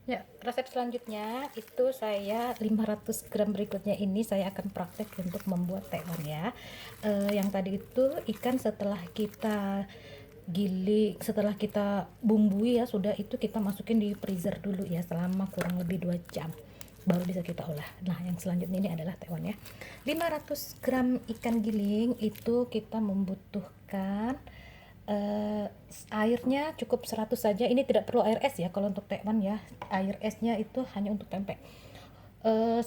Ya, resep selanjutnya itu saya 500 gram berikutnya ini saya akan praktek untuk membuat tekwan ya. Yang tadi itu ikan setelah kita giling, setelah kita bumbui ya, sudah itu kita masukin di freezer dulu ya selama kurang lebih 2 jam. Baru bisa kita olah. Nah, yang selanjutnya ini adalah tekwan ya. 500 gram ikan giling itu kita membutuhkan airnya cukup 100 saja. Ini tidak perlu air es ya kalau untuk tekwan ya. Air esnya itu hanya untuk tempe. 100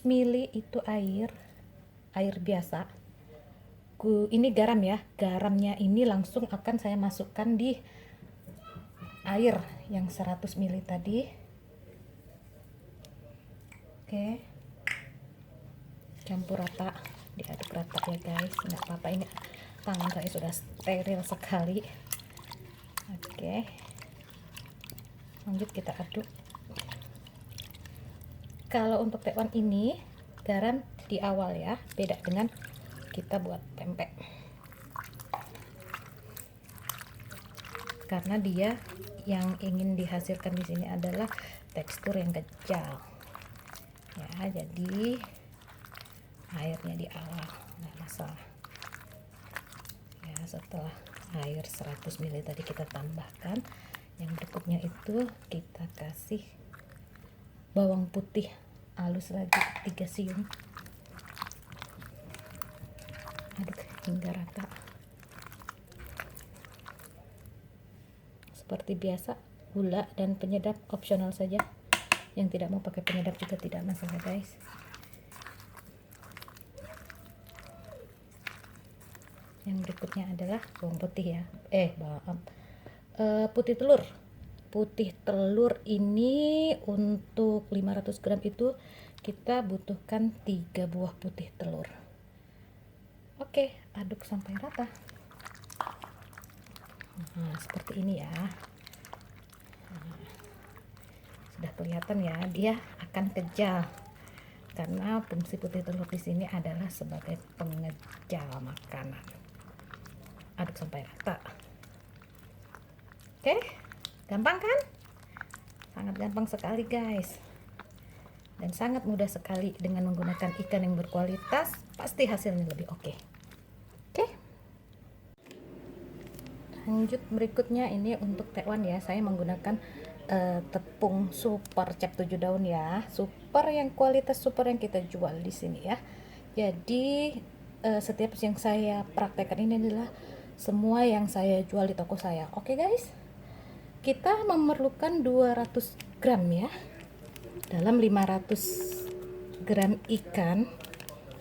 ml itu air biasa. Ini garam ya. Garamnya ini langsung akan saya masukkan di air yang 100 ml tadi. Oke. Campur rata, diaduk rata ya guys. Nggak apa-apa, ini tangan saya sudah steril sekali. Oke. Lanjut kita aduk. Kalau untuk tekwan ini garam di awal ya, beda dengan kita buat tempe, karena dia yang ingin dihasilkan di sini adalah tekstur yang kejal ya, jadi airnya di awal nggak masalah ya. Setelah air 100 ml tadi kita tambahkan, yang berikutnya itu kita kasih bawang putih halus lagi 3 siung, aduk hingga rata. Seperti biasa, gula dan penyedap opsional saja. Yang tidak mau pakai penyedap juga tidak masalah guys. Yang berikutnya adalah bawang putih ya, putih telur. Putih telur ini untuk 500 gram itu kita butuhkan 3 buah putih telur. Oke, aduk sampai rata. Nah, seperti ini ya. Sudah kelihatan ya, dia akan kejal karena fungsi putih telur di sini adalah sebagai pengejal makanan. Aduk sampai rata. Oke, gampang kan? Sangat gampang sekali guys, dan sangat mudah sekali. Dengan menggunakan ikan yang berkualitas pasti hasilnya lebih oke. Oke, lanjut berikutnya ini untuk tekwan ya. Saya menggunakan tepung super cap 7 daun ya, super yang kualitas super yang kita jual di sini ya. Jadi setiap yang saya praktekkan ini adalah semua yang saya jual di toko saya. Oke guys, kita memerlukan 200 gram ya. Dalam 500 gram ikan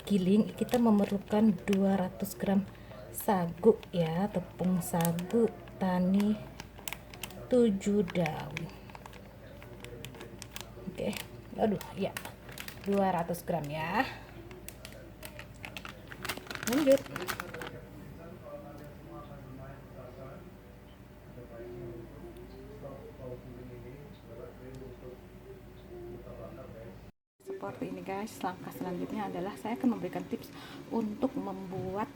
giling kita memerlukan 200 gram sagu ya, tepung sagu tani 7 daun. Oke, aduh ya, 200 gram ya. Lanjut. Seperti ini guys, langkah selanjutnya adalah saya akan memberikan tips untuk membuat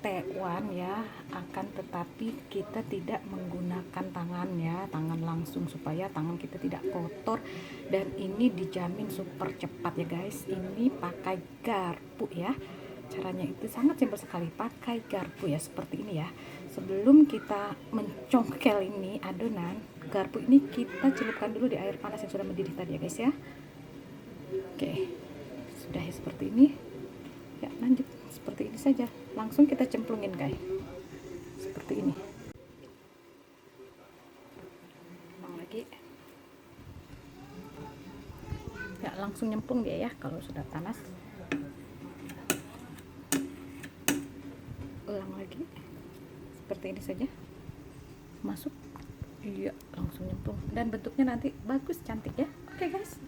tekwan ya, akan tetapi kita tidak menggunakan tangan ya, tangan langsung, supaya tangan kita tidak kotor. Dan ini dijamin super cepat ya guys. Ini pakai garpu ya. Caranya itu sangat simpel sekali, pakai garpu ya, seperti ini ya. Sebelum kita mencongkel ini adonan, garpu ini kita celupkan dulu di air panas yang sudah mendidih tadi ya guys ya. Oke, sudah ya seperti ini ya. Lanjut seperti ini saja, langsung kita cemplungin guys, seperti ini. Ulang lagi ya, langsung nyemplung dia ya kalau sudah panas. Ulang lagi seperti ini saja, masuk, iya langsung nyemplung, dan bentuknya nanti bagus cantik ya. Oke guys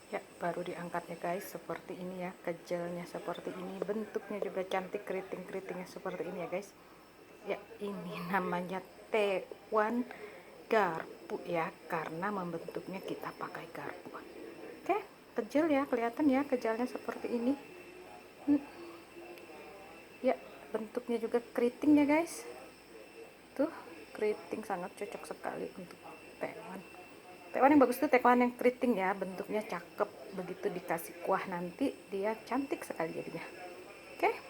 ya, baru diangkat ya guys, seperti ini ya, kejelnya seperti ini, bentuknya juga cantik, keriting-keritingnya seperti ini ya guys ya. Ini namanya tekwan garpu ya, karena membentuknya kita pakai garpu. Oke, kecil ya, kelihatan ya kejalnya seperti ini ya. Bentuknya juga keriting ya guys, tuh keriting, sangat cocok sekali untuk tekwan. Tekwan yang bagus itu tekwan yang keriting ya, bentuknya cakep, begitu dikasih kuah nanti dia cantik sekali jadinya. Oke.